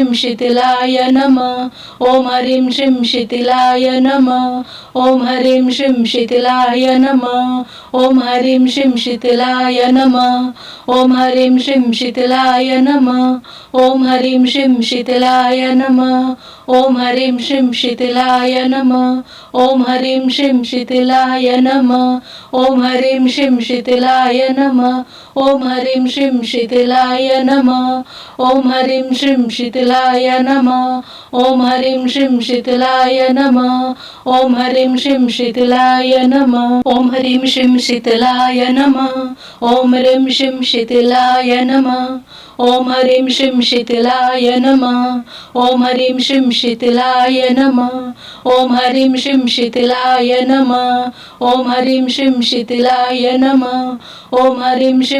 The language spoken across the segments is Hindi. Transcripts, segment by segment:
श्रीं शिथिलाय नमः। ॐ ह्रीं श्रीं शिथिलाय नमः। ॐ ह्रीं श्रीं शिथिलाय नमः। ॐ ह्रीं श्रीं शिथिलाय नमः। ॐ ह्रीं श्रीं शिथिलाय नमः। ॐ ह्रीं श्रीं शिथिलाय नमः। ॐ ह्रीं श्रीं शिथिलाय नमः। ॐ ह्रीं श्रीं शिथिलाय नमः। ॐ ह्रीं श्रीं शिथिलाय नमः। ॐ ह्रीं श्रीं शिथिलाय नमः। ॐ ह्रीं श्रीं शिथिलाय नमः। ॐ ह्रीं श्रीं शिथिलाय नमः। ॐ ह्रीं श्रीं शिथिलाय नमः। ॐ ह्रीं श्रीं शिथिलाय नमः। ॐ ह्रीं श्रीं शिथिलाय नमः। ॐ ह्रीं श्रीं शिथिलाय नमः। ॐ ह्रीं श्रीं शिथिलाय नमः। ॐ ह्रीं श्रीं शिथिलाय नमः। ॐ ह्रीं श्रीं शिथिलाय नमः। ॐ ह्रीं श्रीं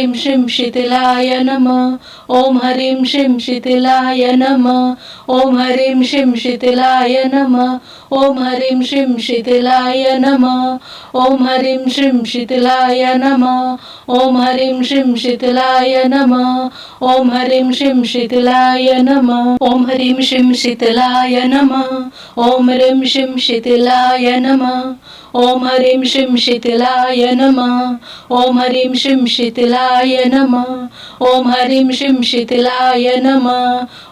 ह्रीं श्रीं शिथिलाय नमः। ॐ ह्रीं श्रीं शिथिलाय नमः। ॐ ह्रीं श्रीं शिथिलाय नमः। ॐ ह्रीं श्रीं शिथिलाय नमः। ॐ ह्रीं श्रीं शिथिलाय नमः। ॐ ह्रीं श्रीं शिथिलाय नमः। ॐ ह्रीं श्रीं शिथिलाय नमः। ॐ ह्रीं श्रीं शिथिलाय नमः। ॐ ह्रीं श्रीं शिथिलाय नमः। ॐ ह्रीं श्रीं शिथिलाय नमः। ॐ ह्रीं श्रीं शिथिलाय नमः। ॐ ह्रीं श्रीं शिथिलाय नमः।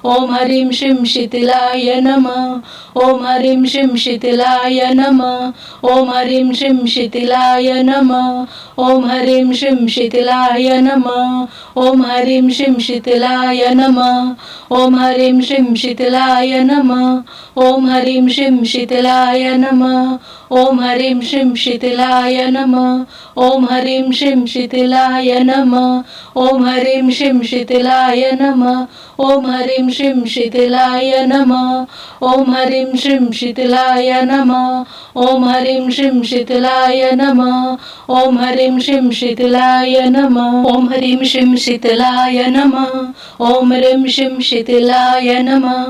ॐ ह्रीं श्रीं शिथिलाय नमः। ॐ ह्रीं श्रीं शिथिलाय नमः। ॐ ह्रीं श्रीं शिथिलाय नमः। ॐ ह्रीं श्रीं शिथिलाय नमः। ॐ ह्रीं श्रीं शिथिलाय नमः। ॐ ह्रीं श्रीं शिथिलाय नमः। ॐ ह्रीं श्रीं शिथिलाय नमः। ॐ ह्रीं हरीं श्रीं शिथिलाय नमः। ॐ हरीं श्रीं शिथिलाय नमः। ॐ हरीं श्रीं शिथिलाय नमः। ॐ हरीं श्रीं शिथिलाय नमः। ॐ हरीं श्रीं शिथिलाय नमः। ॐ हरीं श्रीं शिथिलाय नमः। ॐ हरीं श्रीं शिथिलाय नमः। ॐ हरीं श्रीं शिथिलाय नमः। ॐ ह्रीं श्रीं शिथिलाय नमः।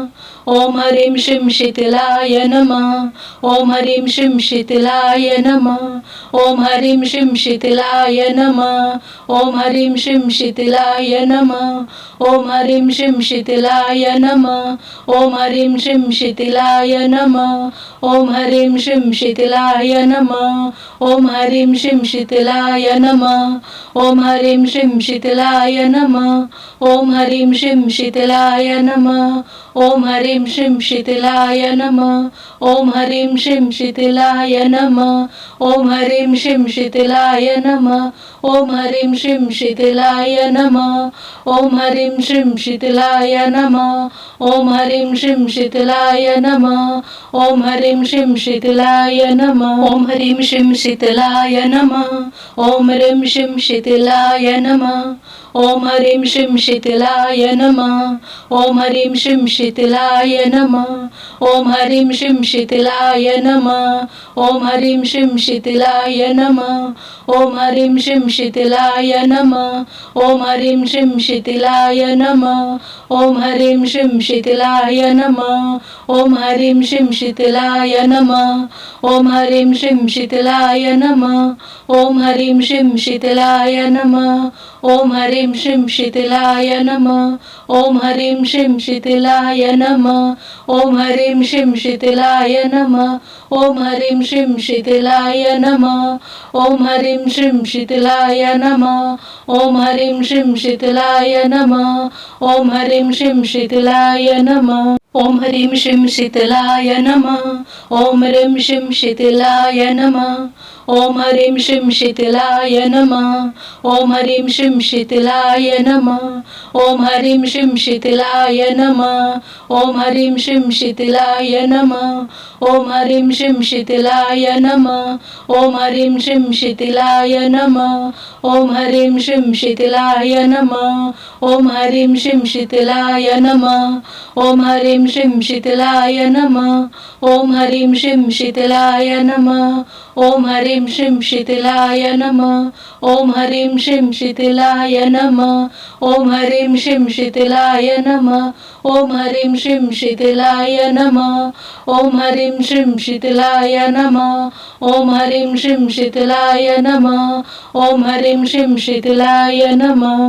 ॐ हरीं श्रीं शिथिलाय नमः। ॐ हरीं श्रीं शिथिलाय नमः। ॐ हरीं श्रीं शिथिलाय नमः। ॐ हरीं श्रीं शिथिलाय नमः। ॐ हरीं श्रीं शिथिलाय नमः। ॐ हरीं श्रीं शिथिलाय नमः। ॐ हरीं श्रीं शिथिलाय नमः। ॐ हरीं श्रीं शिथिलाय नमः। ॐ हरीं श्रीं शिथिलाय नमः। ॐ हरीं श्रीं शिथिलाय नमः। ॐ हरीं श्रीं शिथिलाय नमः। ॐ हरीं श्रीं शिथिलाय नमः। ॐ हरीं श्रीं शिथिलाय नमः। ॐ हरीं श्रीं शिथिलाय नमः। ॐ हरीं श्रीं शिथिलाय नमः। ॐ हरीं श्रीं शिथिलाय नमः। ॐ हरीं श्रीं शिथिलाय नमः। ॐ हरीं श्रीं शिथिलाय नमः। ॐ ह्रीं श्रीं शिथिलाय नमः। ॐ हरीं श्रीं शिथिलाय नमः। ॐ हरीं श्रीं शिथिलाय नमः। ॐ हरीं श्रीं शिथिलाय नमः। ॐ हरीं श्रीं शिथिलाय नमः। ॐ हरीं श्रीं शिथिलाय नमः। ॐ हरीं श्रीं शिथिलाय नमः। ॐ हरीं श्रीं शिथिलाय नमः। ॐ हरीं श्रीं शिथिलाय नमः। ॐ हरीं श्रीं शिथिलाय नमः। ॐ हरीं श्रीं शिथिलाय नमः। ॐ हरीं श्रीं शिथिलाय नमः। ॐ हरीं श्रीं शिथिलाय नमः। ॐ हरीं श्रीं शिथिलाय नमः। ॐ हरीं श्रीं शिथिलाय नमः। ॐ हरीं श्रीं शिथिलाय नमः। ॐ हरीं श्रीं शिथिलाय नमः। ॐ हरीं श्रीं शिथिलाय नमः। ॐ हरीं श्रीं शिथिलाय नमः। ॐ ह्रीं श्रीं शिथिलाय नमः। ॐ हरीं श्रीं शिथिलाय नमः। ॐ हरीं श्रीं शिथिलाय नमः। ॐ हरीं श्रीं शिथिलाय नमः। ॐ हरीं श्रीं शिथिलाय नमः। ॐ हरीं श्रीं शिथिलाय नमः। ॐ हरीं श्रीं शिथिलाय नमः। ॐ हरीं श्रीं शिथिलाय नमः। ॐ हरीं श्रीं शिथिलाय नमः। ॐ हरीं श्रीं शिथिलाय नमः। ॐ हरीं श्रीं शिथिलाय नमः। ॐ हरीं श्रीं शिथिलाय नमः। ॐ हरीं श्रीं शिथिलाय नमः। ॐ हरीं श्रीं शिथिलाय नमः। ॐ हरीं श्रीं शिथिलाय नमः। ॐ हरीं श्रीं शिथिलाय नमः। ॐ हरीं श्रीं शिथिलाय नमः। ॐ हरीं श्रीं शिथिलाय नमः।